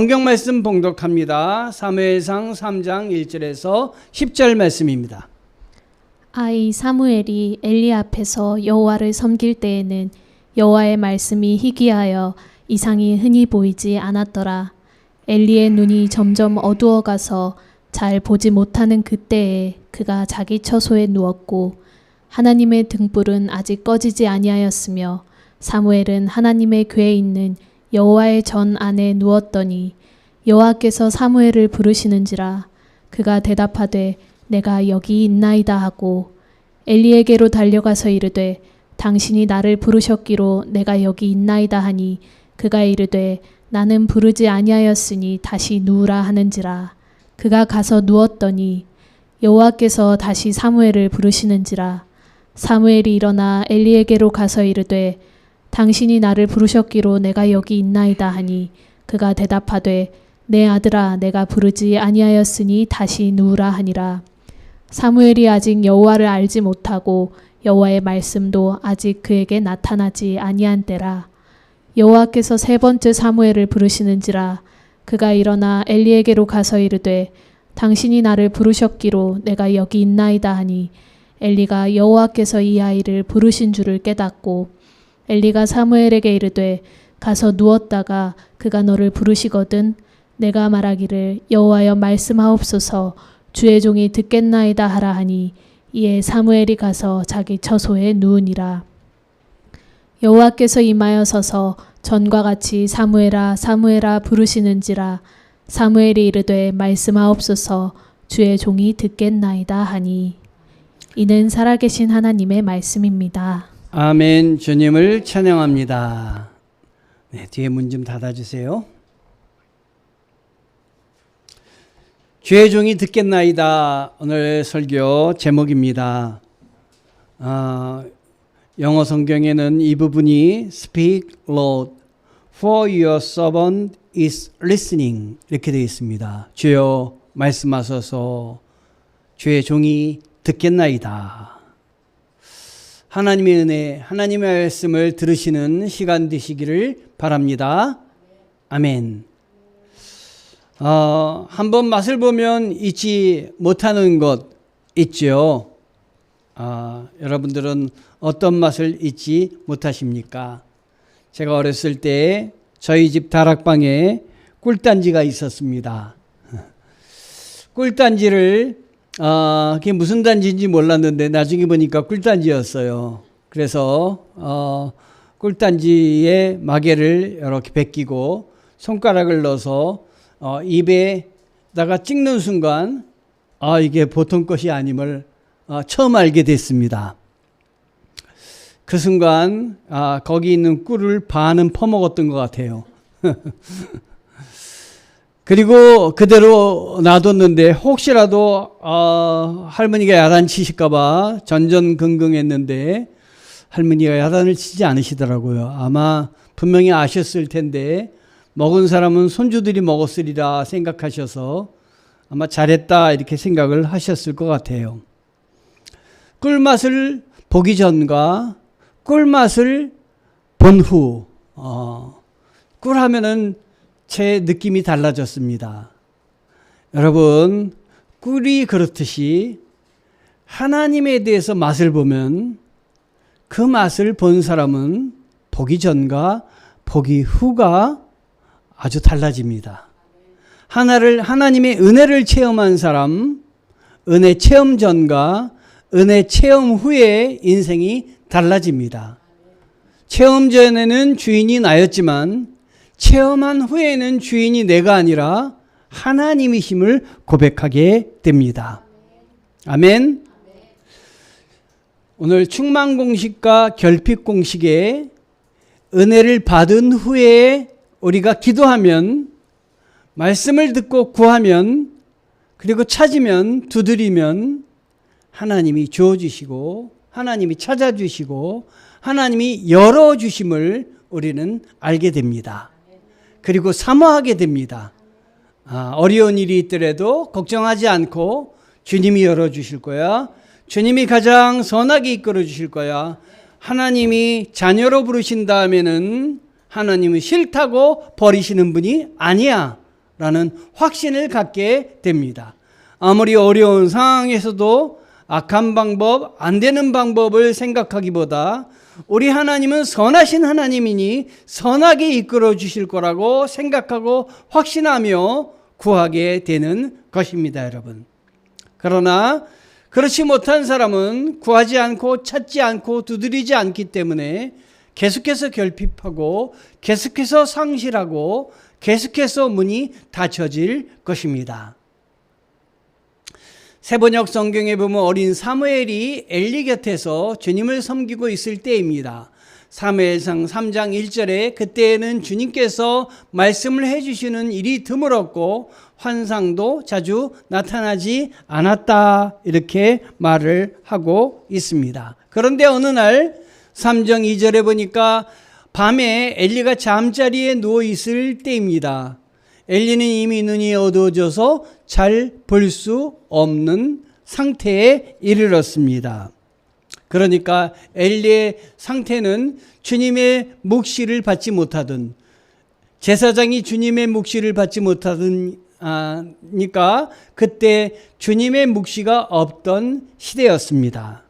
성경 말씀 봉독합니다. 사무엘상 3장 1절에서 10절 말씀입니다. 아이 사무엘이 엘리 앞에서 여호와를 섬길 때에는 여호와의 말씀이 희귀하여 이상이 흔히 보이지 않았더라. 엘리의 눈이 점점 어두워가서 잘 보지 못하는 그때에 그가 자기 처소에 누웠고 하나님의 등불은 아직 꺼지지 아니하였으며 사무엘은 하나님의 궤에 있는 여호와의 전 안에 누웠더니 여호와께서 사무엘을 부르시는지라. 그가 대답하되 내가 여기 있나이다 하고 엘리에게로 달려가서 이르되 당신이 나를 부르셨기로 내가 여기 있나이다 하니 그가 이르되 나는 부르지 아니하였으니 다시 누우라 하는지라. 그가 가서 누웠더니 여호와께서 다시 사무엘을 부르시는지라. 사무엘이 일어나 엘리에게로 가서 이르되 당신이 나를 부르셨기로 내가 여기 있나이다 하니 그가 대답하되 내 아들아 내가 부르지 아니하였으니 다시 누우라 하니라. 사무엘이 아직 여호와를 알지 못하고 여호와의 말씀도 아직 그에게 나타나지 아니한 때라. 여호와께서 세 번째 사무엘을 부르시는지라. 그가 일어나 엘리에게로 가서 이르되 당신이 나를 부르셨기로 내가 여기 있나이다 하니 엘리가 여호와께서 이 아이를 부르신 줄을 깨닫고 엘리가 사무엘에게 이르되 가서 누웠다가 그가 너를 부르시거든 내가 말하기를 여호와여 말씀하옵소서 주의 종이 듣겠나이다 하라 하니 이에 사무엘이 가서 자기 처소에 누우니라. 여호와께서 임하여 서서 전과 같이 사무엘아 사무엘아 부르시는지라. 사무엘이 이르되 말씀하옵소서 주의 종이 듣겠나이다 하니. 이는 살아계신 하나님의 말씀입니다. 아멘. 주님을 찬양합니다. 네, 뒤에 문 좀 닫아주세요. 주의 종이 듣겠나이다. 오늘 설교 제목입니다. 영어 성경에는 이 부분이 Speak Lord, for your servant is listening 이렇게 되어 있습니다. 주여 말씀하소서 주의 종이 듣겠나이다. 하나님의 은혜, 하나님의 말씀을 들으시는 시간 되시기를 바랍니다. 아멘. 한번 맛을 보면 잊지 못하는 것 있죠. 여러분들은 어떤 맛을 잊지 못하십니까? 제가 어렸을 때 저희 집 다락방에 꿀단지가 있었습니다. 꿀단지를 그게 무슨 단지인지 몰랐는데 나중에 보니까 꿀단지였어요. 그래서 꿀단지에 마개를 이렇게 벗기고 손가락을 넣어서 입에다가 찍는 순간 이게 보통 것이 아님을 처음 알게 됐습니다. 그 순간 거기 있는 꿀을 반은 퍼먹었던 것 같아요. 그리고 그대로 놔뒀는데 혹시라도 할머니가 야단치실까 봐 전전긍긍했는데 할머니가 야단을 치지 않으시더라고요. 아마 분명히 아셨을 텐데 먹은 사람은 손주들이 먹었으리라 생각하셔서 아마 잘했다 이렇게 생각을 하셨을 것 같아요. 꿀맛을 보기 전과 꿀맛을 본 후 꿀하면은 제 느낌이 달라졌습니다. 여러분, 꿀이 그렇듯이 하나님에 대해서 맛을 보면 그 맛을 본 사람은 보기 전과 보기 후가 아주 달라집니다. 하나님의 은혜를 체험한 사람, 은혜 체험 전과 은혜 체험 후의 인생이 달라집니다. 체험 전에는 주인이 나였지만 체험한 후에는 주인이 내가 아니라 하나님이심을 고백하게 됩니다. 아멘. 오늘 충만 공식과 결핍 공식에 은혜를 받은 후에 우리가 기도하면 말씀을 듣고 구하면 그리고 찾으면 두드리면 하나님이 주어주시고 하나님이 찾아주시고 하나님이 열어주심을 우리는 알게 됩니다. 그리고 사모하게 됩니다. 어려운 일이 있더라도 걱정하지 않고 주님이 열어주실 거야. 주님이 가장 선하게 이끌어 주실 거야. 하나님이 자녀로 부르신 다음에는 하나님은 싫다고 버리시는 분이 아니야. 라는 확신을 갖게 됩니다. 아무리 어려운 상황에서도 악한 방법, 안 되는 방법을 생각하기보다 우리 하나님은 선하신 하나님이니 선하게 이끌어 주실 거라고 생각하고 확신하며 구하게 되는 것입니다, 여러분. 그러나 그렇지 못한 사람은 구하지 않고 찾지 않고 두드리지 않기 때문에 계속해서 결핍하고 계속해서 상실하고 계속해서 문이 닫혀질 것입니다. 세번역 성경에 보면 어린 사무엘이 엘리 곁에서 주님을 섬기고 있을 때입니다. 사무엘상 3장 1절에 그때에는 주님께서 말씀을 해주시는 일이 드물었고 환상도 자주 나타나지 않았다, 이렇게 말을 하고 있습니다. 그런데 어느 날 3장 2절에 보니까 밤에 엘리가 잠자리에 누워 있을 때입니다. 엘리는 이미 눈이 어두워져서 잘 볼 수 없는 상태에 이르렀습니다. 그러니까 엘리의 상태는 주님의 묵시를 받지 못하던, 제사장이 주님의 묵시를 받지 못하니까 그때 주님의 묵시가 없던 시대였습니다.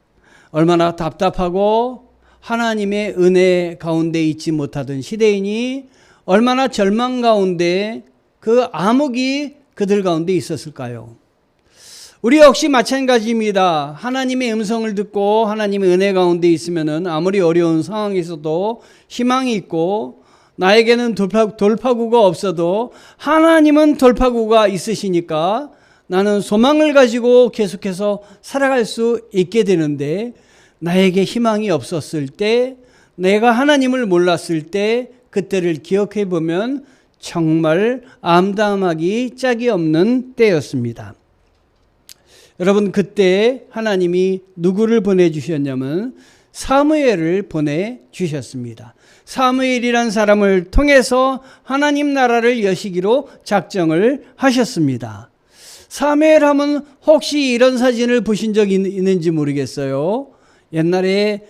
얼마나 답답하고 하나님의 은혜 가운데 있지 못하던 시대이니 얼마나 절망 가운데 그 암흑이 그들 가운데 있었을까요? 우리 역시 마찬가지입니다. 하나님의 음성을 듣고 하나님의 은혜 가운데 있으면은 아무리 어려운 상황에서도 희망이 있고 나에게는 돌파구가 없어도 하나님은 돌파구가 있으시니까 나는 소망을 가지고 계속해서 살아갈 수 있게 되는데, 나에게 희망이 없었을 때, 내가 하나님을 몰랐을 때 그때를 기억해 보면 정말 암담하기 짝이 없는 때였습니다. 여러분, 그때 하나님이 누구를 보내주셨냐면 사무엘을 보내주셨습니다. 사무엘이란 사람을 통해서 하나님 나라를 여시기로 작정을 하셨습니다. 사무엘 하면 혹시 이런 사진을 보신 적이 있는지 모르겠어요. 옛날에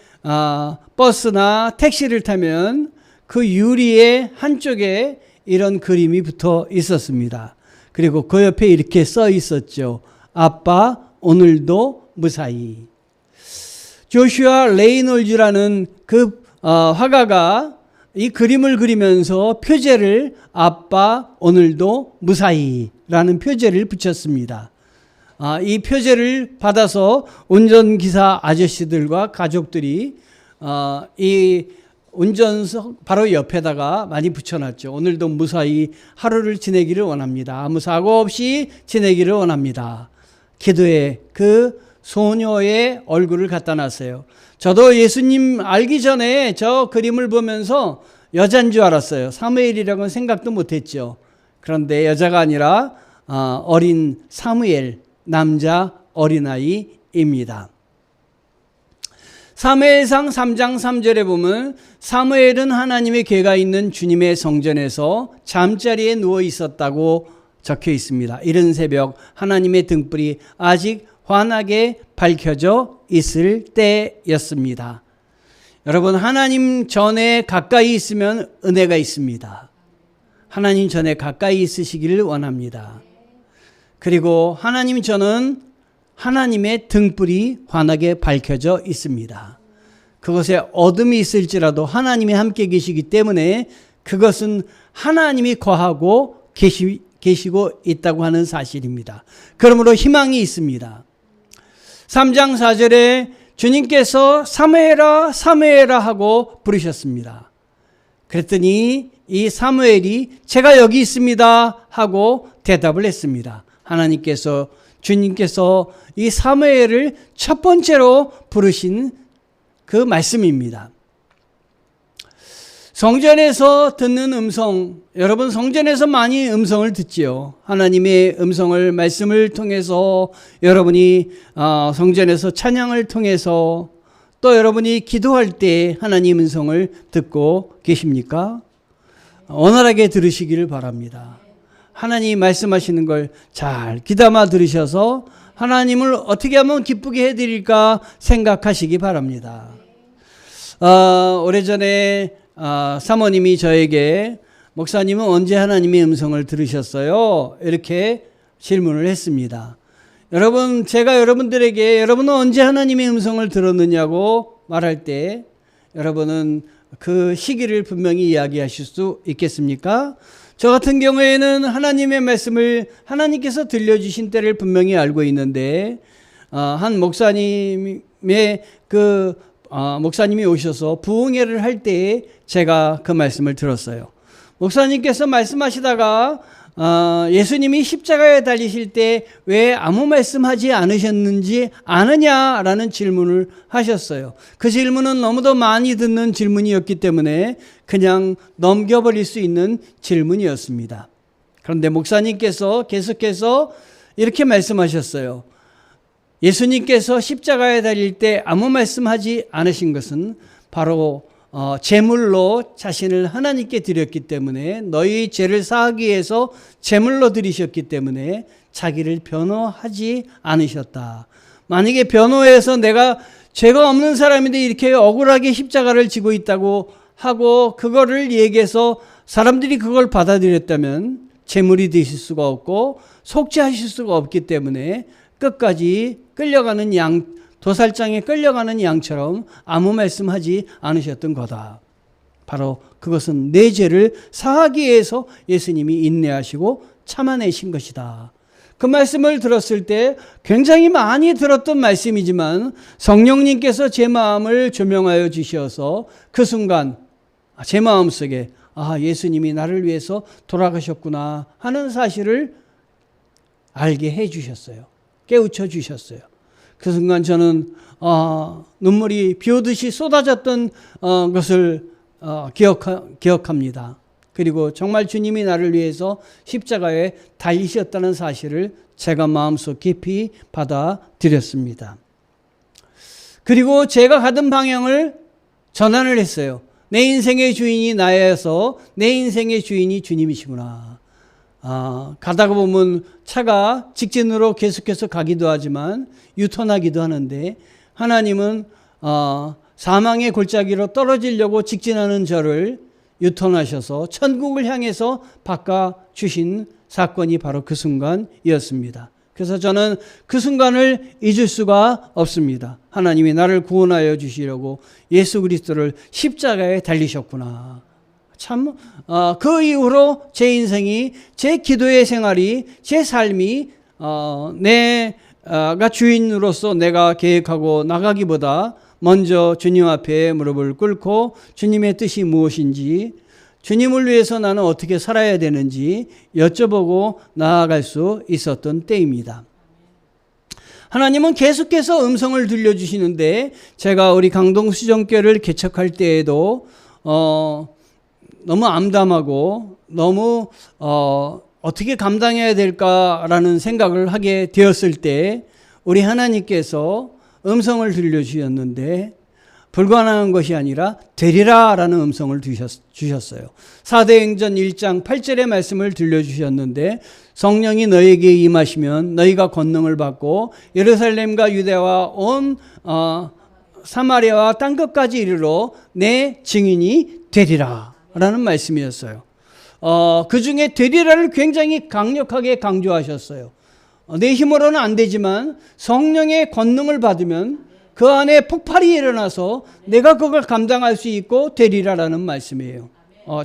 버스나 택시를 타면 그 유리의 한쪽에 이런 그림이 붙어 있었습니다. 그리고 그 옆에 이렇게 써 있었죠. 아빠 오늘도 무사히. 조슈아 레이놀즈라는 그 화가가 이 그림을 그리면서 표제를 아빠 오늘도 무사히라는 표제를 붙였습니다. 이 표제를 받아서 운전기사 아저씨들과 가족들이 이 운전석 바로 옆에다가 많이 붙여놨죠. 오늘도 무사히 하루를 지내기를 원합니다. 아무 사고 없이 지내기를 원합니다. 기도에 그 소녀의 얼굴을 갖다 놨어요. 저도 예수님 알기 전에 저 그림을 보면서 여자인 줄 알았어요. 사무엘이라고는 생각도 못했죠. 그런데 여자가 아니라 어린 사무엘, 남자 어린아이입니다. 사무엘상 3장 3절에 보면 사무엘은 하나님의 궤가 있는 주님의 성전에서 잠자리에 누워 있었다고 적혀 있습니다. 이른 새벽 하나님의 등불이 아직 환하게 밝혀져 있을 때였습니다. 여러분, 하나님 전에 가까이 있으면 은혜가 있습니다. 하나님 전에 가까이 있으시기를 원합니다. 그리고 하나님 전은 하나님의 등불이 환하게 밝혀져 있습니다. 그것에 어둠이 있을지라도 하나님이 함께 계시기 때문에 그것은 하나님이 거하고 계시고 있다고 하는 사실입니다. 그러므로 희망이 있습니다. 3장 4절에 주님께서 사무엘아 사무엘아 하고 부르셨습니다. 그랬더니 이 사무엘이 제가 여기 있습니다 하고 대답을 했습니다. 주님께서 이 사무엘을 첫 번째로 부르신 그 말씀입니다. 성전에서 듣는 음성, 여러분 성전에서 많이 음성을 듣지요. 하나님의 음성을 말씀을 통해서 여러분이 성전에서 찬양을 통해서 또 여러분이 기도할 때 하나님 음성을 듣고 계십니까? 원활하게 들으시기를 바랍니다. 하나님이 말씀하시는 걸 잘 귀담아 들으셔서 하나님을 어떻게 하면 기쁘게 해드릴까 생각하시기 바랍니다. 오래전에 사모님이 저에게 목사님은 언제 하나님의 음성을 들으셨어요? 이렇게 질문을 했습니다. 여러분, 제가 여러분들에게 여러분은 언제 하나님의 음성을 들었느냐고 말할 때 여러분은 그 시기를 분명히 이야기하실 수 있겠습니까? 저 같은 경우에는 하나님의 말씀을 하나님께서 들려주신 때를 분명히 알고 있는데 한 목사님의 목사님이 오셔서 부흥회를 할 때에 제가 그 말씀을 들었어요. 목사님께서 말씀하시다가 예수님이 십자가에 달리실 때 왜 아무 말씀하지 않으셨는지 아느냐라는 질문을 하셨어요. 그 질문은 너무도 많이 듣는 질문이었기 때문에 그냥 넘겨버릴 수 있는 질문이었습니다. 그런데 목사님께서 계속해서 이렇게 말씀하셨어요. 예수님께서 십자가에 달릴 때 아무 말씀하지 않으신 것은 바로 제물로 자신을 하나님께 드렸기 때문에 너희 죄를 사하기 위해서 제물로 드리셨기 때문에 자기를 변호하지 않으셨다. 만약에 변호해서 내가 죄가 없는 사람인데 이렇게 억울하게 십자가를 지고 있다고 하고 그거를 얘기해서 사람들이 그걸 받아들였다면 제물이 되실 수가 없고 속죄하실 수가 없기 때문에 끝까지 끌려가는 도살장에 끌려가는 양처럼 아무 말씀하지 않으셨던 거다. 바로 그것은 내 죄를 사하기 위해서 예수님이 인내하시고 참아내신 것이다. 그 말씀을 들었을 때 굉장히 많이 들었던 말씀이지만 성령님께서 제 마음을 조명하여 주셔서 그 순간 제 마음속에 예수님이 나를 위해서 돌아가셨구나 하는 사실을 알게 해 주셨어요. 깨우쳐 주셨어요. 그 순간 저는 눈물이 비오듯이 쏟아졌던 것을 기억합니다. 그리고 정말 주님이 나를 위해서 십자가에 달리셨다는 사실을 제가 마음속 깊이 받아들였습니다. 그리고 제가 가던 방향을 전환을 했어요. 내 인생의 주인이 나여서 내 인생의 주인이 주님이시구나. 가다가 보면 차가 직진으로 계속해서 가기도 하지만 유턴하기도 하는데 하나님은 사망의 골짜기로 떨어지려고 직진하는 저를 유턴하셔서 천국을 향해서 바꿔주신 사건이 바로 그 순간이었습니다. 그래서 저는 그 순간을 잊을 수가 없습니다. 하나님이 나를 구원하여 주시려고 예수 그리스도를 십자가에 달리셨구나. 참, 그 이후로 제 인생이, 제 기도의 생활이, 제 삶이, 내가 주인으로서 내가 계획하고 나가기보다 먼저 주님 앞에 무릎을 꿇고 주님의 뜻이 무엇인지, 주님을 위해서 나는 어떻게 살아야 되는지 여쭤보고 나아갈 수 있었던 때입니다. 하나님은 계속해서 음성을 들려주시는데 제가 우리 강동수정교를 개척할 때에도 너무 암담하고 너무 어떻게 감당해야 될까라는 생각을 하게 되었을 때 우리 하나님께서 음성을 들려주셨는데 불가능한 것이 아니라 되리라라는 음성을 주셨어요. 사도행전 1장 8절의 말씀을 들려주셨는데 성령이 너에게 임하시면 너희가 권능을 받고 예루살렘과 유대와 온 사마리아와 땅끝까지 이르러 내 증인이 되리라 라는 말씀이었어요. 그 중에 되리라를 굉장히 강력하게 강조하셨어요. 내 힘으로는 안 되지만 성령의 권능을 받으면 그 안에 폭발이 일어나서 내가 그걸 감당할 수 있고 되리라라는 말씀이에요.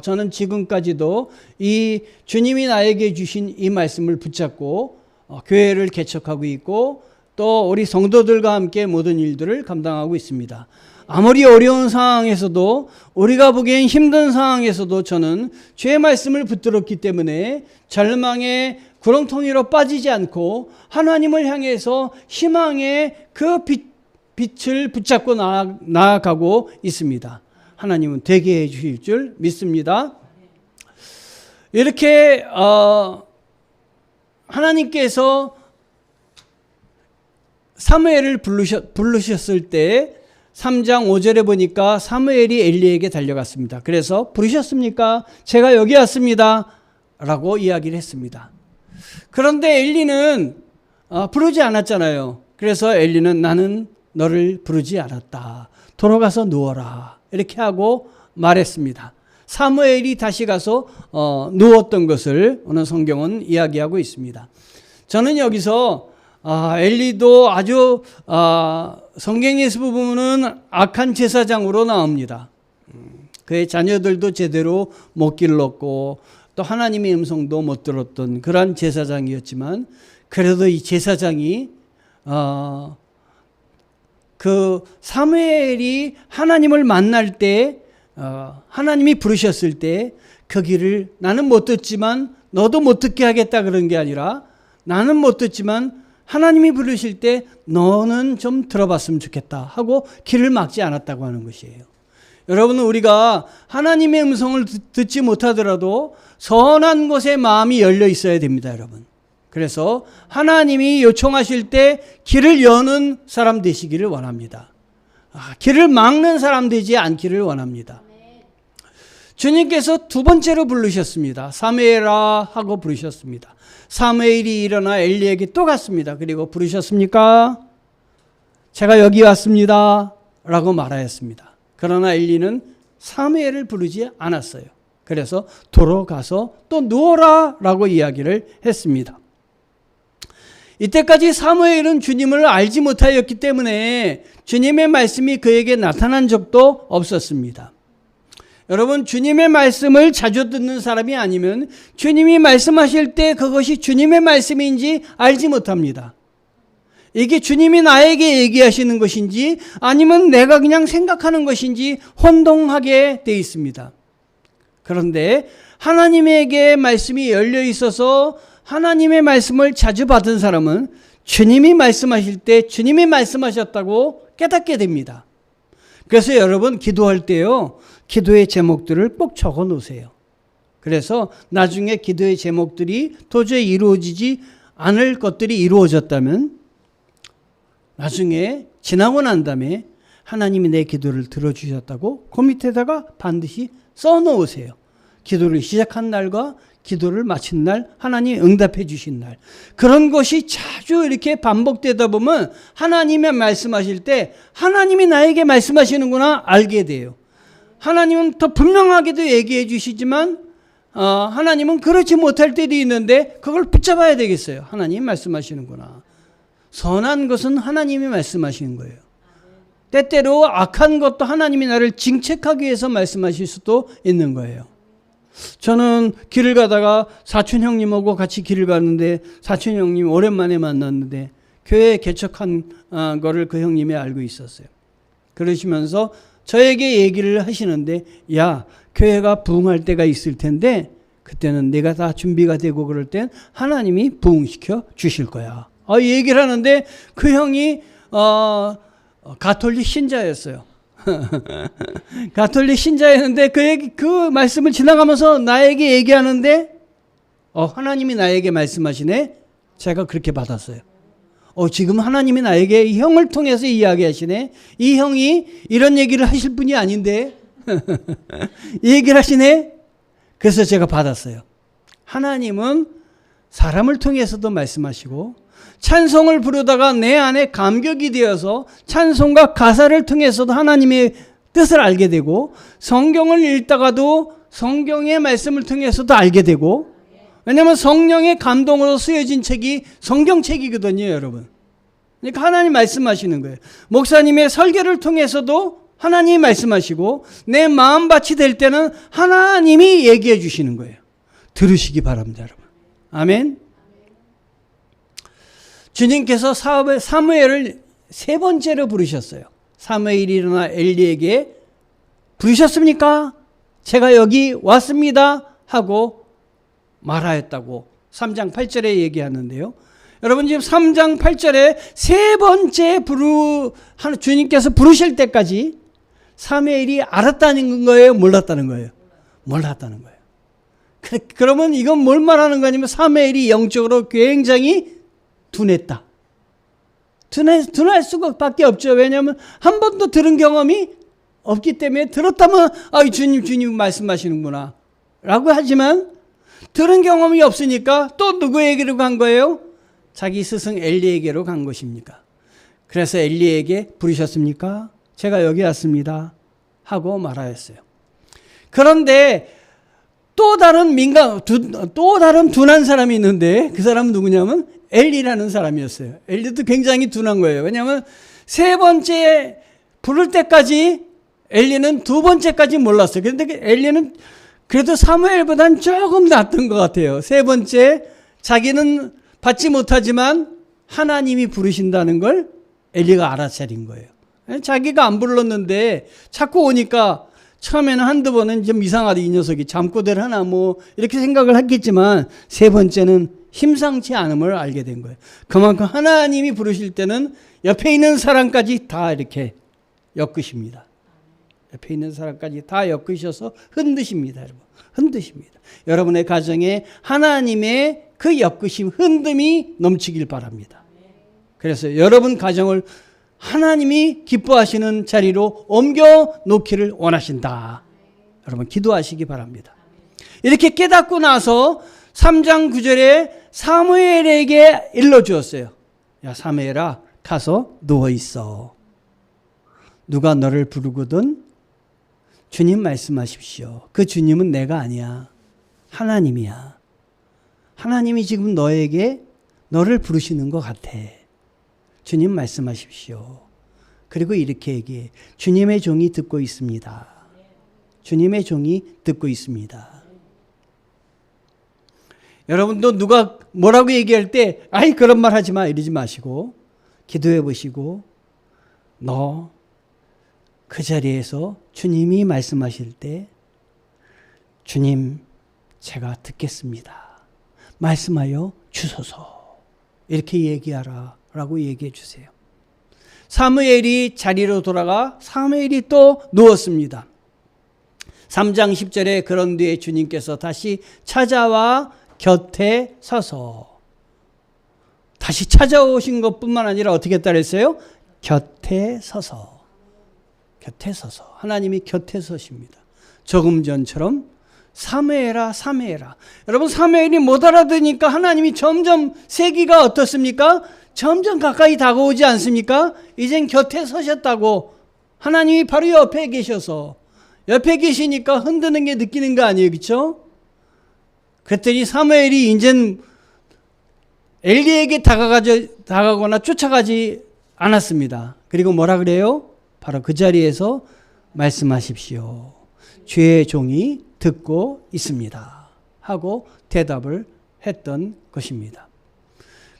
저는 지금까지도 이 주님이 나에게 주신 이 말씀을 붙잡고 교회를 개척하고 있고 또 우리 성도들과 함께 모든 일들을 감당하고 있습니다. 아무리 어려운 상황에서도 우리가 보기엔 힘든 상황에서도 저는 주의 말씀을 붙들었기 때문에 절망의 구렁텅이로 빠지지 않고 하나님을 향해서 희망의 그 빛을 붙잡고 나아가고 있습니다. 하나님은 되게 해 주실 줄 믿습니다. 이렇게 하나님께서 사무엘을 부르셨을 때 3장 5절에 보니까 사무엘이 엘리에게 달려갔습니다. 그래서 부르셨습니까? 제가 여기 왔습니다. 라고 이야기를 했습니다. 그런데 엘리는 부르지 않았잖아요. 그래서 엘리는 나는 너를 부르지 않았다. 돌아가서 누워라. 이렇게 하고 말했습니다. 사무엘이 다시 가서 누웠던 것을 오늘 성경은 이야기하고 있습니다. 저는 여기서 엘리도 아주 성경에서 보면은 악한 제사장으로 나옵니다. 그의 자녀들도 제대로 못 길렀고 또 하나님의 음성도 못 들었던 그러한 제사장이었지만, 그래도 이 제사장이 그 사무엘이 하나님을 만날 때 하나님이 부르셨을 때 그 길을 나는 못 듣지만 너도 못 듣게 하겠다 그런 게 아니라, 나는 못 듣지만 하나님이 부르실 때 너는 좀 들어봤으면 좋겠다 하고 길을 막지 않았다고 하는 것이에요. 여러분, 우리가 하나님의 음성을 듣지 못하더라도 선한 것에 마음이 열려 있어야 됩니다, 여러분. 그래서 하나님이 요청하실 때 길을 여는 사람 되시기를 원합니다. 길을 막는 사람 되지 않기를 원합니다. 주님께서 두 번째로 부르셨습니다. 사무엘아 하고 부르셨습니다. 사무엘이 일어나 엘리에게 또 갔습니다. 그리고 부르셨습니까? 제가 여기 왔습니다 라고 말하였습니다. 그러나 엘리는 사무엘을 부르지 않았어요. 그래서 돌아가서 또 누워라 라고 이야기를 했습니다. 이때까지 사무엘은 주님을 알지 못하였기 때문에 주님의 말씀이 그에게 나타난 적도 없었습니다. 여러분, 주님의 말씀을 자주 듣는 사람이 아니면 주님이 말씀하실 때 그것이 주님의 말씀인지 알지 못합니다. 이게 주님이 나에게 얘기하시는 것인지 아니면 내가 그냥 생각하는 것인지 혼동하게 돼 있습니다. 그런데 하나님에게 말씀이 열려 있어서 하나님의 말씀을 자주 받은 사람은 주님이 말씀하실 때 주님이 말씀하셨다고 깨닫게 됩니다. 그래서 여러분, 기도할 때요, 기도의 제목들을 꼭 적어 놓으세요. 그래서 나중에 기도의 제목들이 도저히 이루어지지 않을 것들이 이루어졌다면 나중에 지나고 난 다음에 하나님이 내 기도를 들어주셨다고 그 밑에다가 반드시 써 놓으세요. 기도를 시작한 날과 기도를 마친 날, 하나님이 응답해 주신 날, 그런 것이 자주 이렇게 반복되다 보면 하나님이 말씀하실 때 하나님이 나에게 말씀하시는구나 알게 돼요. 하나님은 더 분명하게도 얘기해 주시지만 하나님은 그렇지 못할 때도 있는데 그걸 붙잡아야 되겠어요. 하나님이 말씀하시는구나. 선한 것은 하나님이 말씀하시는 거예요. 때때로 악한 것도 하나님이 나를 징책하기 위해서 말씀하실 수도 있는 거예요. 저는 길을 가다가 사촌 형님하고 같이 길을 가는데 사촌 형님 오랜만에 만났는데 교회에 개척한 거를 그 형님이 알고 있었어요. 그러시면서 저에게 얘기를 하시는데, 야, 교회가 부흥할 때가 있을 텐데 그때는 내가 다 준비가 되고 그럴 땐 하나님이 부흥시켜 주실 거야. 얘기를 하는데 그 형이 가톨릭 신자였어요. 가톨릭 신자였는데 그 말씀을 지나가면서 나에게 얘기하는데 하나님이 나에게 말씀하시네. 제가 그렇게 받았어요. 지금 하나님이 나에게 이 형을 통해서 이야기하시네. 이 형이 이런 얘기를 하실 분이 아닌데 이 얘기를 하시네. 그래서 제가 받았어요. 하나님은 사람을 통해서도 말씀하시고 찬송을 부르다가 내 안에 감격이 되어서 찬송과 가사를 통해서도 하나님의 뜻을 알게 되고, 성경을 읽다가도 성경의 말씀을 통해서도 알게 되고, 왜냐하면 성령의 감동으로 쓰여진 책이 성경책이거든요, 여러분. 그러니까 하나님 말씀하시는 거예요. 목사님의 설교를 통해서도 하나님이 말씀하시고, 내 마음밭이 될 때는 하나님이 얘기해 주시는 거예요. 들으시기 바랍니다, 여러분. 아멘. 주님께서 사무엘을 세 번째로 부르셨어요. 사무엘이 일어나 엘리에게 부르셨습니까? 제가 여기 왔습니다 하고 말하였다고 3장 8절에 얘기하는데요. 여러분, 지금 3장 8절에 세 번째 주님께서 부르실 때까지 사무엘이 알았다는 거예요? 몰랐다는 거예요? 몰랐다는 거예요. 그러면 이건 뭘 말하는 거냐면 사무엘이 영적으로 굉장히 둔했다. 둔할 수밖에 없죠. 왜냐하면 한 번도 들은 경험이 없기 때문에 들었다면 주님 말씀하시는구나 라고 하지만 들은 경험이 없으니까 또 누구에게로 간 거예요? 자기 스승 엘리에게로 간 것입니까? 그래서 엘리에게 부르셨습니까? 제가 여기 왔습니다 하고 말하였어요. 그런데 또 다른 둔한 사람이 있는데 그 사람은 누구냐면 엘리라는 사람이었어요. 엘리도 굉장히 둔한 거예요. 왜냐하면 세 번째 부를 때까지 엘리는 두 번째까지 몰랐어요. 그런데 엘리는 그래도 사무엘보다는 조금 낫던 것 같아요. 세 번째 자기는 받지 못하지만 하나님이 부르신다는 걸 엘리가 알아차린 거예요. 자기가 안 불렀는데 자꾸 오니까 처음에는 한두 번은 좀 이상하다, 이 녀석이 잠꼬대를 하나 뭐 이렇게 생각을 했겠지만 세 번째는 심상치 않음을 알게 된 거예요. 그만큼 하나님이 부르실 때는 옆에 있는 사람까지 다 이렇게 엮으십니다. 옆에 있는 사람까지 다 엮으셔서 흔드십니다. 여러분, 흔드십니다. 여러분의 가정에 하나님의 그 엮으심, 흔듦이 넘치길 바랍니다. 그래서 여러분 가정을 하나님이 기뻐하시는 자리로 옮겨 놓기를 원하신다. 여러분 기도하시기 바랍니다. 이렇게 깨닫고 나서 3장 9절에 사무엘에게 일러주었어요. 야, 사무엘아, 가서 누워있어. 누가 너를 부르거든 주님 말씀하십시오. 그 주님은 내가 아니야. 하나님이야. 하나님이 지금 너를 부르시는 것 같아. 주님 말씀하십시오. 그리고 이렇게 얘기해. 주님의 종이 듣고 있습니다. 주님의 종이 듣고 있습니다. 여러분도 누가 뭐라고 얘기할 때 아이 그런 말 하지 마 이러지 마시고 기도해 보시고 너 그 자리에서 주님이 말씀하실 때 주님 제가 듣겠습니다. 말씀하여 주소서. 이렇게 얘기하라 라고 얘기해 주세요. 사무엘이 자리로 돌아가 사무엘이 또 누웠습니다. 3장 10절에 그런 뒤에 주님께서 다시 찾아와 곁에 서서 다시 찾아오신 것뿐만 아니라 어떻게 했다 그랬어요? 곁에 서서. 곁에 서서. 하나님이 곁에 서십니다. 조금 전처럼 사무엘아 사무엘아. 여러분 사무엘이 못 알아듣으니까 하나님이 점점 세기가 어떻습니까? 점점 가까이 다가오지 않습니까? 이젠 곁에 서셨다고. 하나님이 바로 옆에 계셔서 옆에 계시니까 흔드는 게 느끼는 거 아니에요, 그렇죠? 그랬더니 사무엘이 이젠 엘리에게 다가가거나 쫓아가지 않았습니다. 그리고 뭐라 그래요? 바로 그 자리에서 말씀하십시오. 주의 종이 듣고 있습니다. 하고 대답을 했던 것입니다.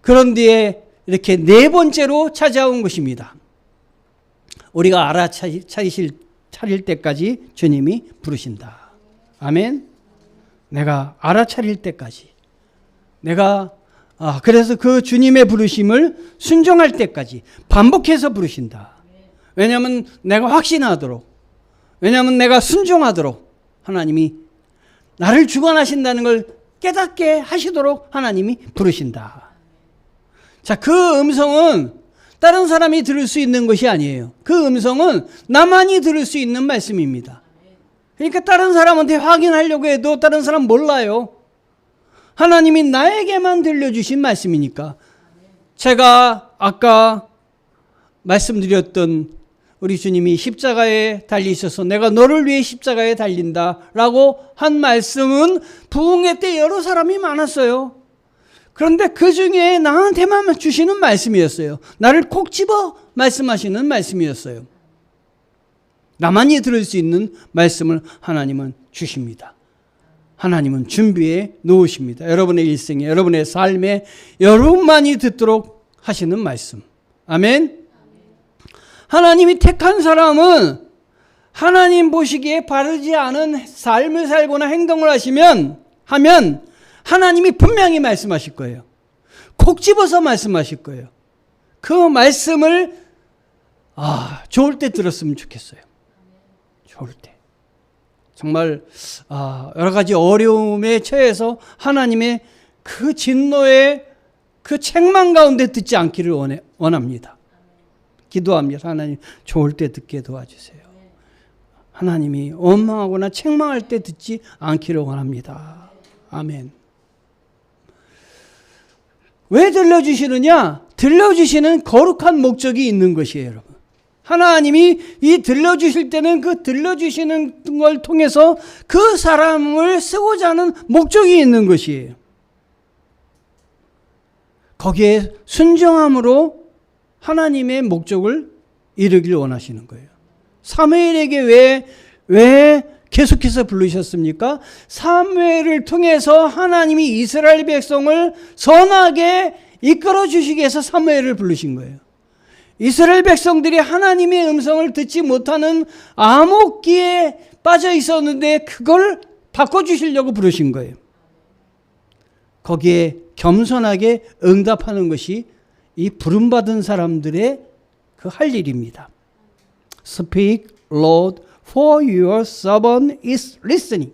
그런 뒤에 이렇게 네 번째로 찾아온 것입니다. 우리가 차릴 때까지 주님이 부르신다. 아멘. 내가 알아차릴 때까지. 그래서 그 주님의 부르심을 순종할 때까지 반복해서 부르신다. 왜냐하면 내가 확신하도록, 왜냐하면 내가 순종하도록 하나님이 나를 주관하신다는 걸 깨닫게 하시도록 하나님이 부르신다. 자, 그 음성은 다른 사람이 들을 수 있는 것이 아니에요. 그 음성은 나만이 들을 수 있는 말씀입니다. 그러니까 다른 사람한테 확인하려고 해도 다른 사람 몰라요. 하나님이 나에게만 들려주신 말씀이니까. 제가 아까 말씀드렸던 우리 주님이 십자가에 달리셔서 내가 너를 위해 십자가에 달린다라고 한 말씀은 부흥회 때 여러 사람이 많았어요. 그런데 그 중에 나한테만 주시는 말씀이었어요. 나를 콕 집어 말씀하시는 말씀이었어요. 나만이 들을 수 있는 말씀을 하나님은 주십니다. 하나님은 준비해 놓으십니다. 여러분의 일생에, 여러분의 삶에 여러분만이 듣도록 하시는 말씀. 아멘. 하나님이 택한 사람은 하나님 보시기에 바르지 않은 삶을 살거나 행동을 하면 하나님이 분명히 말씀하실 거예요. 콕 집어서 말씀하실 거예요. 그 말씀을 좋을 때 들었으면 좋겠어요. 좋을 때. 정말 여러 가지 어려움에 처해서 하나님의 그 진노의 그 책망 가운데 듣지 않기를 원합니다. 기도합니다. 하나님 좋을 때 듣게 도와주세요. 하나님이 원망하거나 책망할 때 듣지 않기를 원합니다. 아멘. 왜 들려주시느냐? 들려주시는 거룩한 목적이 있는 것이에요, 여러분. 하나님이 이 들려주실 때는 그 들려주시는 걸 통해서 그 사람을 쓰고자 하는 목적이 있는 것이에요. 거기에 순종함으로 하나님의 목적을 이루길 원하시는 거예요. 사무엘에게 왜 계속해서 부르셨습니까? 사무엘을 통해서 하나님이 이스라엘 백성을 선하게 이끌어 주시기 위해서 사무엘을 부르신 거예요. 이스라엘 백성들이 하나님의 음성을 듣지 못하는 암흑기에 빠져 있었는데 그걸 바꿔주시려고 부르신 거예요. 거기에 겸손하게 응답하는 것이 이 부름받은 사람들의 그 할 일입니다. Speak, Lord, for your servant is listening.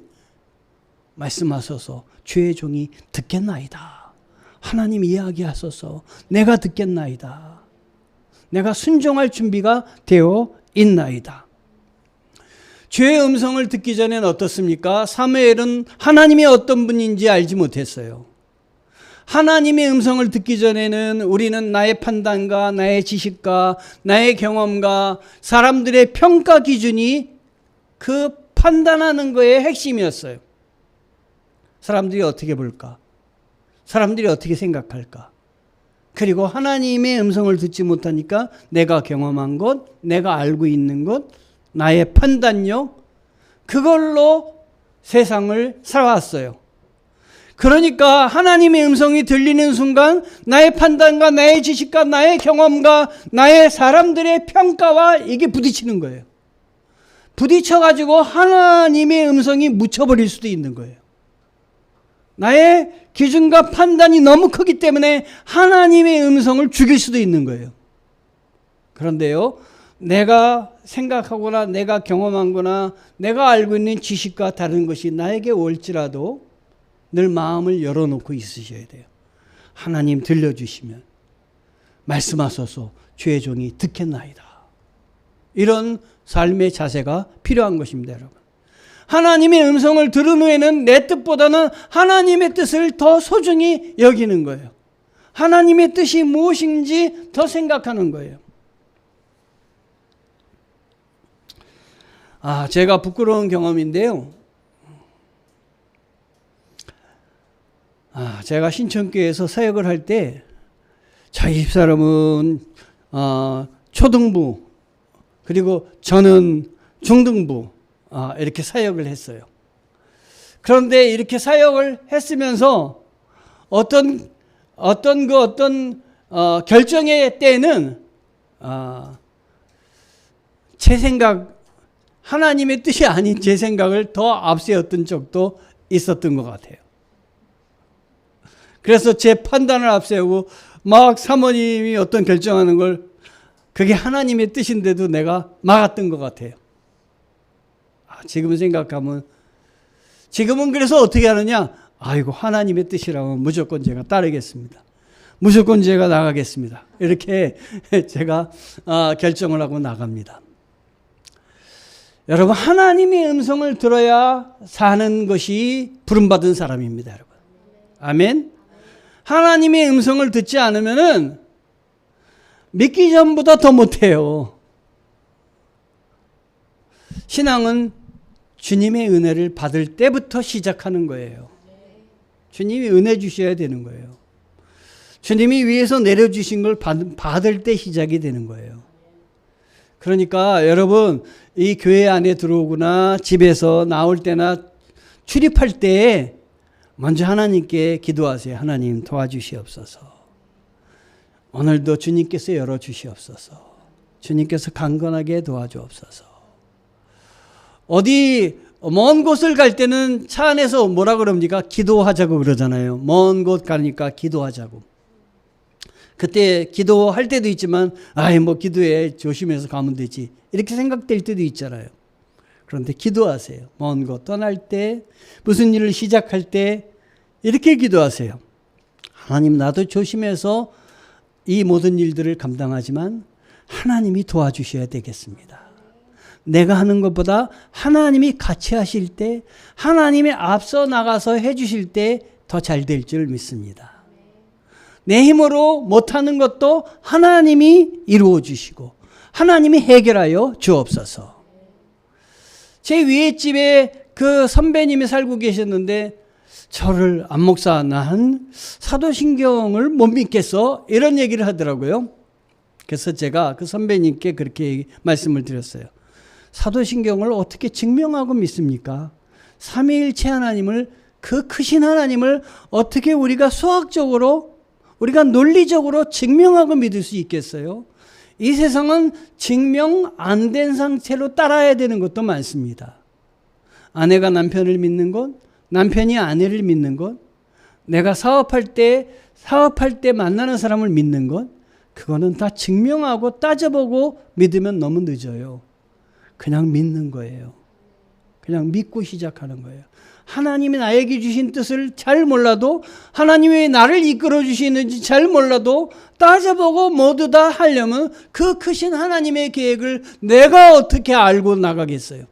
말씀하소서 주의 종이 듣겠나이다. 하나님 이야기하소서 내가 듣겠나이다. 내가 순종할 준비가 되어 있나이다. 주의 음성을 듣기 전에는 어떻습니까? 사무엘은 하나님이 어떤 분인지 알지 못했어요. 하나님의 음성을 듣기 전에는 우리는 나의 판단과 나의 지식과 나의 경험과 사람들의 평가 기준이 그 판단하는 거의 핵심이었어요. 사람들이 어떻게 볼까? 사람들이 어떻게 생각할까? 그리고 하나님의 음성을 듣지 못하니까 내가 경험한 것, 내가 알고 있는 것, 나의 판단력, 그걸로 세상을 살아왔어요. 그러니까 하나님의 음성이 들리는 순간 나의 판단과 나의 지식과 나의 경험과 나의 사람들의 평가와 이게 부딪히는 거예요. 부딪혀가지고 하나님의 음성이 묻혀버릴 수도 있는 거예요. 나의 기준과 판단이 너무 크기 때문에 하나님의 음성을 죽일 수도 있는 거예요. 그런데요, 내가 생각하거나 내가 경험한 거나 내가 알고 있는 지식과 다른 것이 나에게 올지라도 늘 마음을 열어놓고 있으셔야 돼요. 하나님 들려주시면 말씀하소서 주의 종이 듣겠나이다. 이런 삶의 자세가 필요한 것입니다, 여러분. 하나님의 음성을 들은 후에는 내 뜻보다는 하나님의 뜻을 더 소중히 여기는 거예요. 하나님의 뜻이 무엇인지 더 생각하는 거예요. 제가 부끄러운 경험인데요. 제가 신천교회에서 사역을 할 때 저희 집사람은 초등부 그리고 저는 중등부 이렇게 사역을 했어요. 그런데 이렇게 사역을 했으면서 어떤 결정의 때는 제 생각, 하나님의 뜻이 아닌 제 생각을 더 앞세웠던 적도 있었던 것 같아요. 그래서 제 판단을 앞세우고 막 사모님이 어떤 결정하는 걸 그게 하나님의 뜻인데도 내가 막았던 것 같아요. 지금 생각하면, 지금은 그래서 어떻게 하느냐? 아이고, 하나님의 뜻이라면 무조건 제가 따르겠습니다. 무조건 제가 나가겠습니다. 이렇게 제가 결정을 하고 나갑니다. 여러분, 하나님의 음성을 들어야 사는 것이 부름받은 사람입니다, 여러분. 아멘. 하나님의 음성을 듣지 않으면은 믿기 전보다 더 못해요. 신앙은 주님의 은혜를 받을 때부터 시작하는 거예요. 주님이 은혜 주셔야 되는 거예요. 주님이 위에서 내려주신 걸 받을 때 시작이 되는 거예요. 그러니까 여러분, 이 교회 안에 들어오거나 집에서 나올 때나 출입할 때 먼저 하나님께 기도하세요. 하나님 도와주시옵소서. 오늘도 주님께서 열어주시옵소서. 주님께서 강건하게 도와주옵소서. 어디 먼 곳을 갈 때는 차 안에서 뭐라 그럽니까? 기도하자고 그러잖아요. 먼 곳 가니까 기도하자고. 그때 기도할 때도 있지만 뭐 기도해, 조심해서 가면 되지, 이렇게 생각될 때도 있잖아요. 그런데 기도하세요. 먼 곳 떠날 때, 무슨 일을 시작할 때 이렇게 기도하세요. 하나님, 나도 조심해서 이 모든 일들을 감당하지만 하나님이 도와주셔야 되겠습니다. 내가 하는 것보다 하나님이 같이 하실 때, 하나님이 앞서 나가서 해주실 때 더 잘 될 줄 믿습니다. 내 힘으로 못하는 것도 하나님이 이루어 주시고, 하나님이 해결하여 주옵소서. 제 위에 집에 그 선배님이 살고 계셨는데 저를 안 목사 난 사도신경을 못 믿겠어 이런 얘기를 하더라고요. 그래서 제가 그 선배님께 그렇게 말씀을 드렸어요. 사도신경을 어떻게 증명하고 믿습니까? 삼위일체 하나님을, 그 크신 하나님을 어떻게 우리가 수학적으로, 우리가 논리적으로 증명하고 믿을 수 있겠어요? 이 세상은 증명 안 된 상태로 따라야 되는 것도 많습니다. 아내가 남편을 믿는 것, 남편이 아내를 믿는 것, 내가 사업할 때 만나는 사람을 믿는 것, 그거는 다 증명하고 따져보고 믿으면 너무 늦어요. 그냥 믿는 거예요. 그냥 믿고 시작하는 거예요. 하나님이 나에게 주신 뜻을 잘 몰라도, 하나님이 왜 나를 이끌어 주시는지 잘 몰라도 따져보고 모두 다 하려면 그 크신 하나님의 계획을 내가 어떻게 알고 나가겠어요?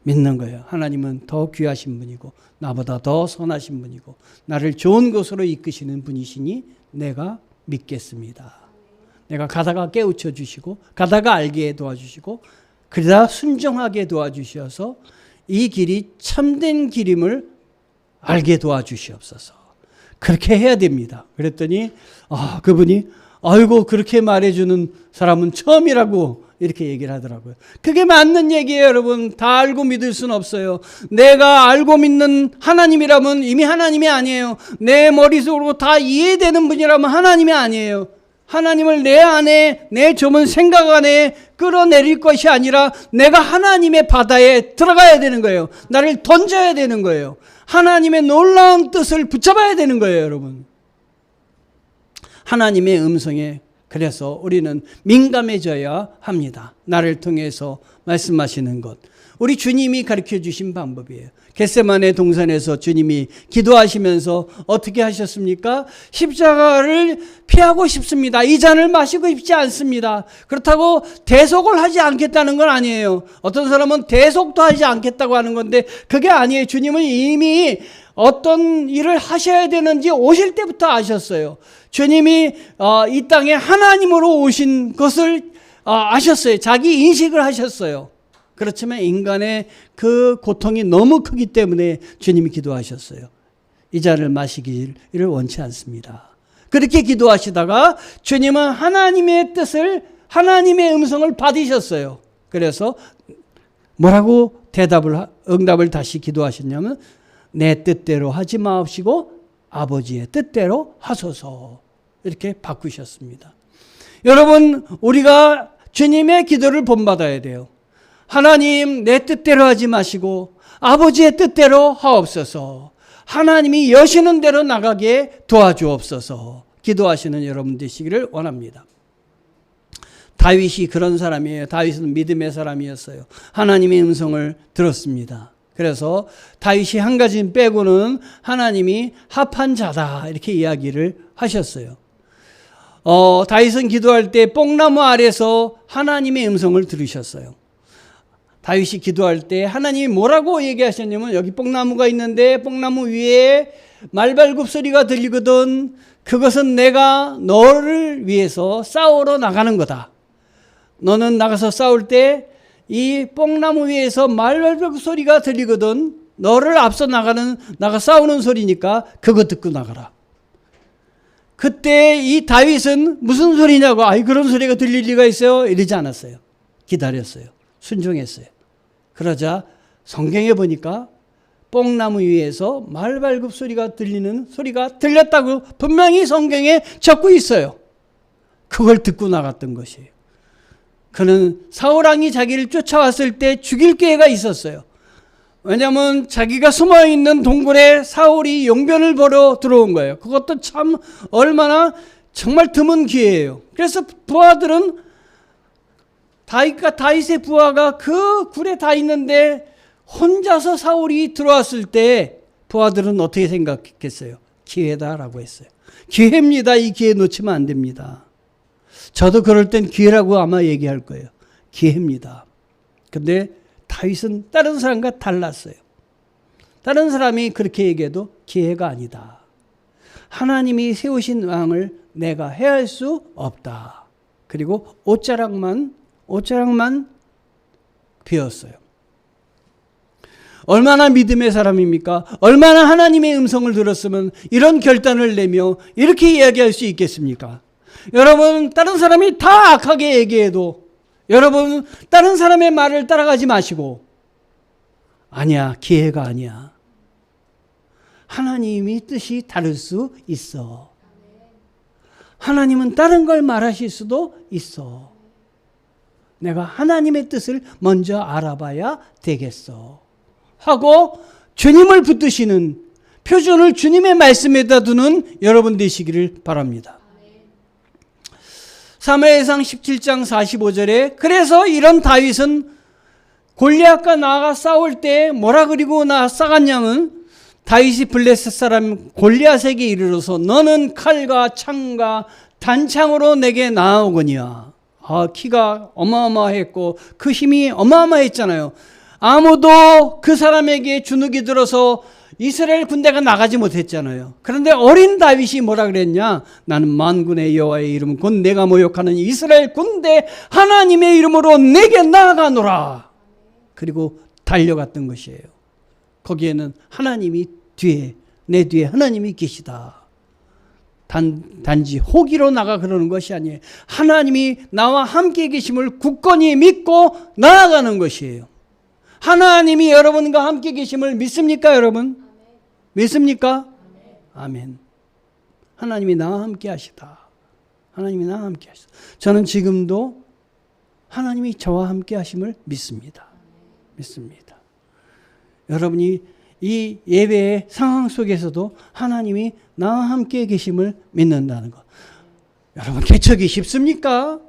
믿는 거예요. 하나님은 더 귀하신 분이고 나보다 더 선하신 분이고 나를 좋은 곳으로 이끄시는 분이시니 내가 믿겠습니다. 내가 가다가 깨우쳐 주시고 가다가 알게 도와주시고 그러다 순종하게 도와주셔서 이 길이 참된 길임을 알게 도와주시옵소서. 그렇게 해야 됩니다. 그랬더니 그분이 아이고 그렇게 말해주는 사람은 처음이라고 이렇게 얘기를 하더라고요. 그게 맞는 얘기예요, 여러분. 다 알고 믿을 수는 없어요. 내가 알고 믿는 하나님이라면 이미 하나님이 아니에요. 내 머릿속으로 다 이해되는 분이라면 하나님이 아니에요. 하나님을 내 안에, 내 좁은 생각 안에 끌어내릴 것이 아니라 내가 하나님의 바다에 들어가야 되는 거예요. 나를 던져야 되는 거예요. 하나님의 놀라운 뜻을 붙잡아야 되는 거예요, 여러분. 하나님의 음성에 그래서 우리는 민감해져야 합니다. 나를 통해서 말씀하시는 것. 우리 주님이 가르쳐 주신 방법이에요. 겟세마네 동산에서 주님이 기도하시면서 어떻게 하셨습니까? 십자가를 피하고 싶습니다. 이 잔을 마시고 싶지 않습니다. 그렇다고 대속을 하지 않겠다는 건 아니에요. 어떤 사람은 대속도 하지 않겠다고 하는 건데 그게 아니에요. 주님은 이미 어떤 일을 하셔야 되는지 오실 때부터 아셨어요. 주님이 이 땅에 하나님으로 오신 것을 아셨어요. 자기 인식을 하셨어요. 그렇지만 인간의 그 고통이 너무 크기 때문에 주님이 기도하셨어요. 이 잔을 마시기를 원치 않습니다. 그렇게 기도하시다가 주님은 하나님의 뜻을, 하나님의 음성을 받으셨어요. 그래서 뭐라고 응답을 다시 기도하셨냐면 내 뜻대로 하지 마옵시고 아버지의 뜻대로 하소서. 이렇게 바꾸셨습니다. 여러분, 우리가 주님의 기도를 본받아야 돼요. 하나님, 내 뜻대로 하지 마시고 아버지의 뜻대로 하옵소서. 하나님이 여시는 대로 나가게 도와주옵소서. 기도하시는 여러분 되시기를 원합니다. 다윗이 그런 사람이에요. 다윗은 믿음의 사람이었어요. 하나님의 음성을 들었습니다. 그래서 다윗이 한 가지 빼고는 하나님이 합한 자다 이렇게 이야기를 하셨어요. 다윗은 기도할 때 뽕나무 아래서 하나님의 음성을 들으셨어요. 다윗이 기도할 때 하나님이 뭐라고 얘기하셨냐면 여기 뽕나무가 있는데 뽕나무 위에 말발굽 소리가 들리거든. 그것은 내가 너를 위해서 싸우러 나가는 거다. 너는 나가서 싸울 때 이 뽕나무 위에서 말발굽 소리가 들리거든. 너를 앞서 나가 싸우는 소리니까 그거 듣고 나가라. 그때 이 다윗은 무슨 소리냐고 그런 소리가 들릴 리가 있어요? 이러지 않았어요. 기다렸어요. 순종했어요. 그러자 성경에 보니까 뽕나무 위에서 말발굽 소리가 들리는 소리가 들렸다고 분명히 성경에 적고 있어요. 그걸 듣고 나갔던 것이에요. 그는 사울왕이 자기를 쫓아왔을 때 죽일 기회가 있었어요. 왜냐하면 자기가 숨어있는 동굴에 사울이 용변을 보러 들어온 거예요. 그것도 참 얼마나 정말 드문 기회예요. 그래서 부하들은 다윗의 부하가 그 굴에 다 있는데 혼자서 사울이 들어왔을 때 부하들은 어떻게 생각했겠어요? 기회다라고 했어요. 기회입니다. 이 기회 놓치면 안 됩니다. 저도 그럴 땐 기회라고 아마 얘기할 거예요. 기회입니다. 근데 다윗은 다른 사람과 달랐어요. 다른 사람이 그렇게 얘기해도 기회가 아니다. 하나님이 세우신 왕을 내가 해할 수 없다. 그리고 옷자락만 옷자락만 비었어요. 얼마나 믿음의 사람입니까? 얼마나 하나님의 음성을 들었으면 이런 결단을 내며 이렇게 이야기할 수 있겠습니까? 여러분, 다른 사람이 다 악하게 얘기해도 여러분, 다른 사람의 말을 따라가지 마시고, 아니야, 기회가 아니야. 하나님이 뜻이 다를 수 있어. 하나님은 다른 걸 말하실 수도 있어. 내가 하나님의 뜻을 먼저 알아봐야 되겠어. 하고 주님을 붙드시는, 표준을 주님의 말씀에다 두는 여러분 되시기를 바랍니다. 사무엘상 17장 45절에 그래서 이런 다윗은 골리앗과 나아가 싸울 때 뭐라 그리고 싸갔냐면, 다윗이 블레셋 사람 골리앗에게 이르러서 너는 칼과 창과 단창으로 내게 나아오거니와. 키가 어마어마했고 그 힘이 어마어마했잖아요. 아무도 그 사람에게 주눅이 들어서 이스라엘 군대가 나가지 못했잖아요. 그런데 어린 다윗이 뭐라 그랬냐? 나는 만군의 여호와의 이름 곧 내가 모욕하는 이스라엘 군대 하나님의 이름으로 내게 나아가노라. 그리고 달려갔던 것이에요. 거기에는 하나님이 내 뒤에 하나님이 계시다. 단지 호기로 나가 그러는 것이 아니에요. 하나님이 나와 함께 계심을 굳건히 믿고 나아가는 것이에요. 하나님이 여러분과 함께 계심을 믿습니까, 여러분? 믿습니까? 아멘. 하나님이 나와 함께 하시다. 하나님이 나와 함께 하시다. 저는 지금도 하나님이 저와 함께 하심을 믿습니다. 믿습니다. 여러분이 이 예배의 상황 속에서도 하나님이 나와 함께 계심을 믿는다는 것. 여러분, 개척이 쉽습니까?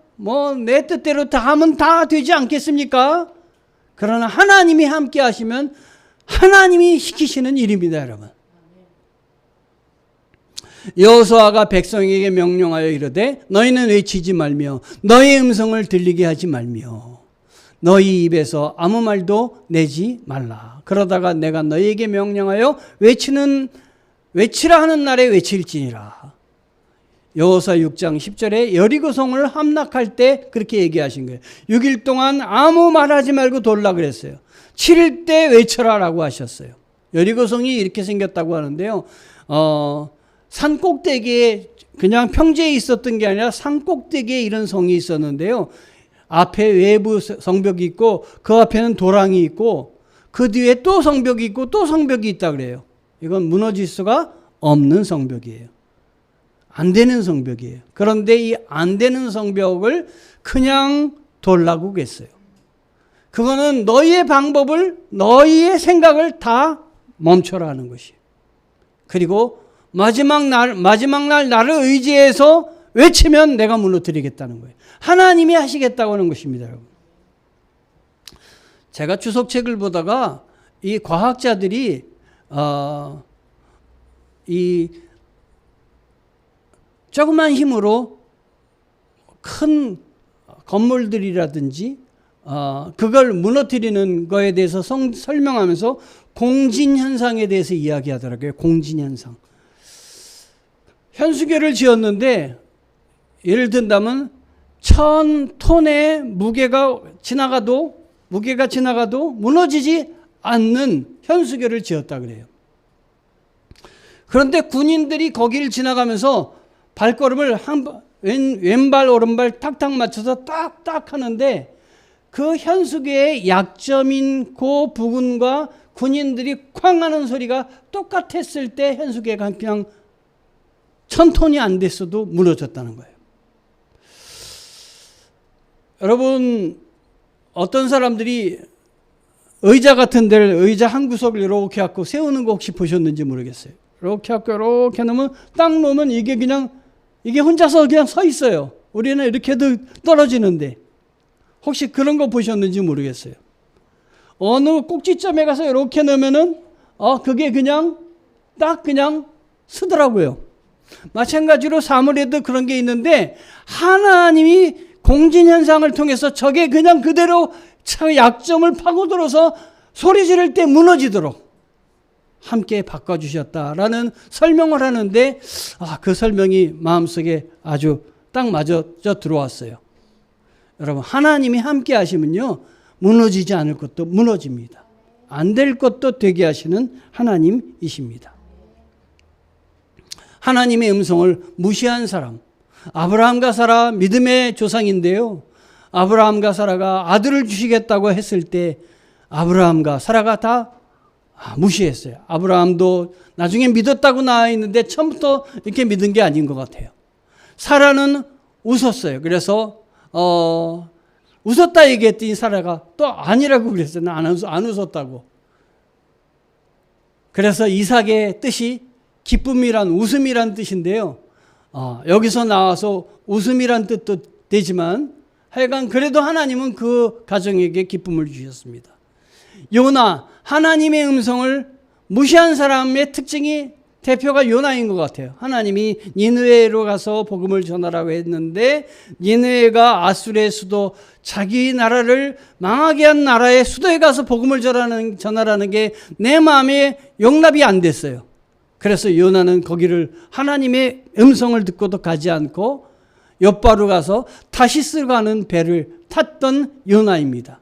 내 뜻대로 다 하면 다 되지 않겠습니까? 그러나 하나님이 함께 하시면 하나님이 시키시는 일입니다, 여러분. 여호수아가 백성에게 명령하여 이르되 너희는 외치지 말며 너희 음성을 들리게 하지 말며 너희 입에서 아무 말도 내지 말라. 그러다가 내가 너희에게 명령하여 외치라 하는 날에 외칠지니라. 여호수아 6장 10절에 여리고성을 함락할 때 그렇게 얘기하신 거예요. 6일 동안 아무 말하지 말고 돌라 그랬어요. 7일 때 외쳐라라고 하셨어요. 여리고성이 이렇게 생겼다고 하는데요. 산 꼭대기에 그냥 평지에 있었던 게 아니라 산 꼭대기에 이런 성이 있었는데요. 앞에 외부 성벽이 있고 그 앞에는 도랑이 있고 그 뒤에 또 성벽이 있고 또 성벽이 있다 그래요. 이건 무너질 수가 없는 성벽이에요. 안 되는 성벽이에요. 그런데 이 안 되는 성벽을 그냥 돌라고 했어요. 그거는 너희의 방법을, 너희의 생각을 다 멈춰라 하는 것이에요. 그리고 마지막 날 나를 의지해서 외치면 내가 무너뜨리겠다는 거예요. 하나님이 하시겠다고 하는 것입니다, 여러분. 제가 주석책을 보다가 이 과학자들이 이 조그만 힘으로 큰 건물들이라든지 그걸 무너뜨리는 거에 대해서 설명하면서 공진현상에 대해서 이야기하더라고요. 공진현상. 현수교를 지었는데 예를 든다면 1000톤의 무게가 지나가도 무너지지 않는 현수교를 지었다 그래요. 그런데 군인들이 거기를 지나가면서 발걸음을 왼발 오른발 탁탁 맞춰서 딱딱 하는데 그 현수교의 약점인 그 부근과 군인들이 쾅 하는 소리가 똑같았을 때 현수교가 그냥 1000톤이 안 됐어도 무너졌다는 거예요. 여러분, 어떤 사람들이 의자 같은 데를, 의자 한 구석을 이렇게 갖고 세우는 거 혹시 보셨는지 모르겠어요. 이렇게 갖고 이렇게 놓으면 딱 놓으면 이게 혼자서 그냥 서 있어요. 우리는 이렇게 해도 떨어지는데 혹시 그런 거 보셨는지 모르겠어요. 어느 꼭지점에 가서 이렇게 놓으면은 그게 그냥 딱 그냥 서더라고요. 마찬가지로 사물에도 그런 게 있는데 하나님이 공진현상을 통해서 저게 그냥 그대로 약점을 파고들어서 소리 지를 때 무너지도록 함께 바꿔주셨다라는 설명을 하는데 그 설명이 마음속에 아주 딱 맞아 들어왔어요. 여러분, 하나님이 함께 하시면요, 무너지지 않을 것도 무너집니다. 안 될 것도 되게 하시는 하나님이십니다. 하나님의 음성을 무시한 사람, 아브라함과 사라 믿음의 조상인데요. 아브라함과 사라가 아들을 주시겠다고 했을 때 아브라함과 사라가 다 무시했어요. 아브라함도 나중에 믿었다고 나와 있는데 처음부터 이렇게 믿은 게 아닌 것 같아요. 사라는 웃었어요. 그래서 웃었다 얘기했더니 사라가 또 아니라고 그랬어요. 나 안 웃었다고. 그래서 이삭의 뜻이 기쁨이란 웃음이란 뜻인데요. 여기서 나와서 웃음이란 뜻도 되지만 하여간 그래도 하나님은 그 가정에게 기쁨을 주셨습니다. 요나, 하나님의 음성을 무시한 사람의 특징이 대표가 요나인 것 같아요. 하나님이 니느웨로 가서 복음을 전하라고 했는데 니느웨가 아수르의 수도, 자기 나라를 망하게 한 나라의 수도에 가서 복음을 전하라는 게 내 마음에 용납이 안 됐어요. 그래서 요나는 거기를 하나님의 음성을 듣고도 가지 않고 욥바로 가서 타시스 가는 배를 탔던 요나입니다.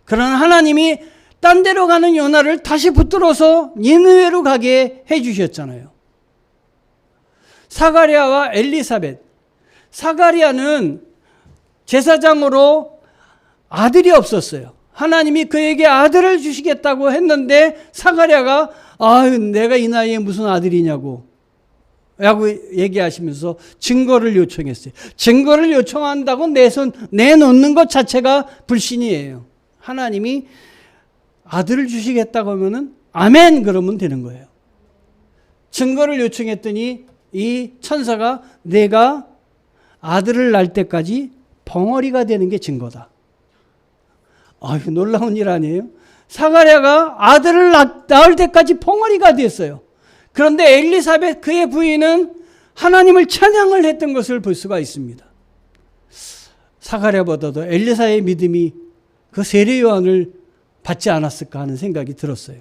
그러나 하나님이 딴 데로 가는 요나를 다시 붙들어서 니느웨로 가게 해주셨잖아요. 사가랴와 엘리사벳. 사가랴는 제사장으로 아들이 없었어요. 하나님이 그에게 아들을 주시겠다고 했는데 사가랴가 내가 이 나이에 무슨 아들이냐고 라고 얘기하시면서 증거를 요청했어요. 증거를 요청한다고 내놓는 것 자체가 불신이에요. 하나님이 아들을 주시겠다고 하면은 아멘 그러면 되는 거예요. 증거를 요청했더니 이 천사가 내가 아들을 낳을 때까지 벙어리가 되는 게 증거다. 놀라운 일 아니에요? 사가랴가 아들을 낳을 때까지 벙어리가 됐어요. 그런데 엘리사벳 그의 부인은 하나님을 찬양을 했던 것을 볼 수가 있습니다. 사가랴보다도 엘리사의 믿음이 그 세례 요한을 받지 않았을까 하는 생각이 들었어요.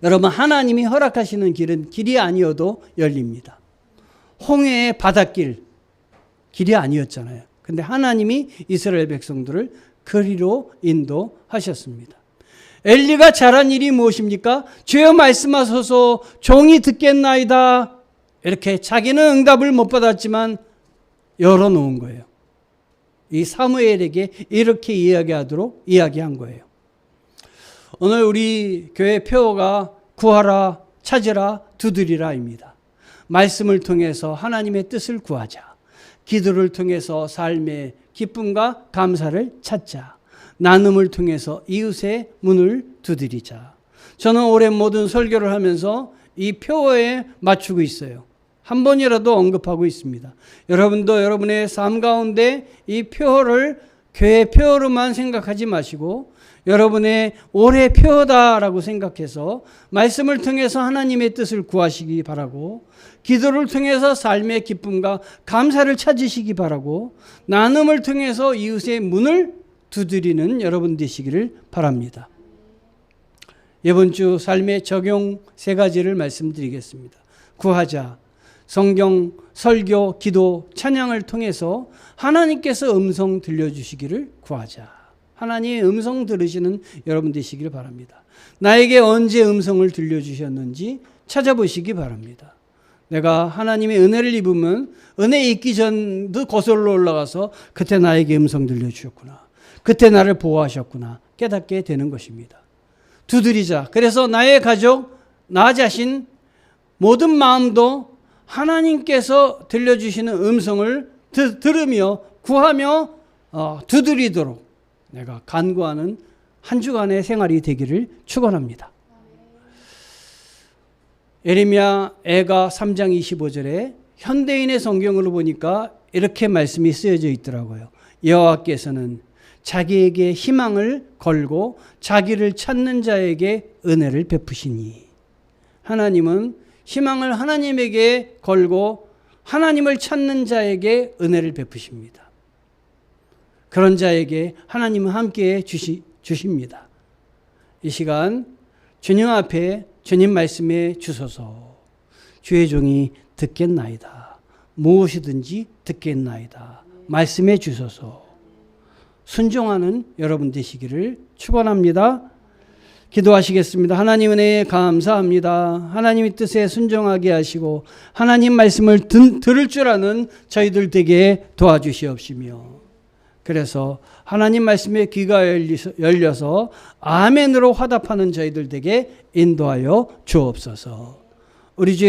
여러분, 하나님이 허락하시는 길은 길이 아니어도 열립니다. 홍해의 바닷길, 길이 아니었잖아요. 근데 하나님이 이스라엘 백성들을 그리로 인도하셨습니다. 엘리가 잘한 일이 무엇입니까? 주여 말씀하소서 종이 듣겠나이다. 이렇게 자기는 응답을 못 받았지만 열어놓은 거예요. 이 사무엘에게 이렇게 이야기한 거예요. 오늘 우리 교회 표어가 구하라, 찾으라, 두드리라입니다. 말씀을 통해서 하나님의 뜻을 구하자. 기도를 통해서 삶의 기쁨과 감사를 찾자. 나눔을 통해서 이웃의 문을 두드리자. 저는 올해 모든 설교를 하면서 이 표어에 맞추고 있어요. 한 번이라도 언급하고 있습니다. 여러분도 여러분의 삶 가운데 이 표어를 교회 표어로만 생각하지 마시고 여러분의 올해 표어다라고 생각해서 말씀을 통해서 하나님의 뜻을 구하시기 바라고, 기도를 통해서 삶의 기쁨과 감사를 찾으시기 바라고, 나눔을 통해서 이웃의 문을 두드리는 여러분 되시기를 바랍니다. 이번 주 삶의 적용 3가지를 말씀드리겠습니다. 구하자. 성경, 설교, 기도, 찬양을 통해서 하나님께서 음성 들려주시기를 구하자. 하나님의 음성 들으시는 여러분 되시기를 바랍니다. 나에게 언제 음성을 들려주셨는지 찾아보시기 바랍니다. 내가 하나님의 은혜를 입으면 은혜 있기 전도 거슬러 올라가서 그때 나에게 음성 들려주셨구나. 그때 나를 보호하셨구나. 깨닫게 되는 것입니다. 두드리자. 그래서 나의 가족, 나 자신, 모든 마음도 하나님께서 들려주시는 음성을 들으며 구하며 두드리도록 내가 간구하는 한 주간의 생활이 되기를 축원합니다. 예레미야 애가 3장 25절에 현대인의 성경으로 보니까 이렇게 말씀이 쓰여져 있더라고요. 여호와께서는 자기에게 희망을 걸고 자기를 찾는 자에게 은혜를 베푸시니. 하나님은 희망을 하나님에게 걸고 하나님을 찾는 자에게 은혜를 베푸십니다. 그런 자에게 하나님은 함께 주십니다. 이 시간 주님 앞에 주님 말씀에 주소서. 주의 종이 듣겠나이다. 무엇이든지 듣겠나이다. 말씀해 주소서. 순종하는 여러분 되시기를 축원합니다. 기도하시겠습니다. 하나님 은혜에 감사합니다. 하나님의 뜻에 순종하게 하시고 하나님 말씀을 들을 줄 아는 저희들 되게 도와주시옵시며, 그래서 하나님 말씀에 귀가 열려서 아멘으로 화답하는 저희들 되게 인도하여 주옵소서. 우리 주의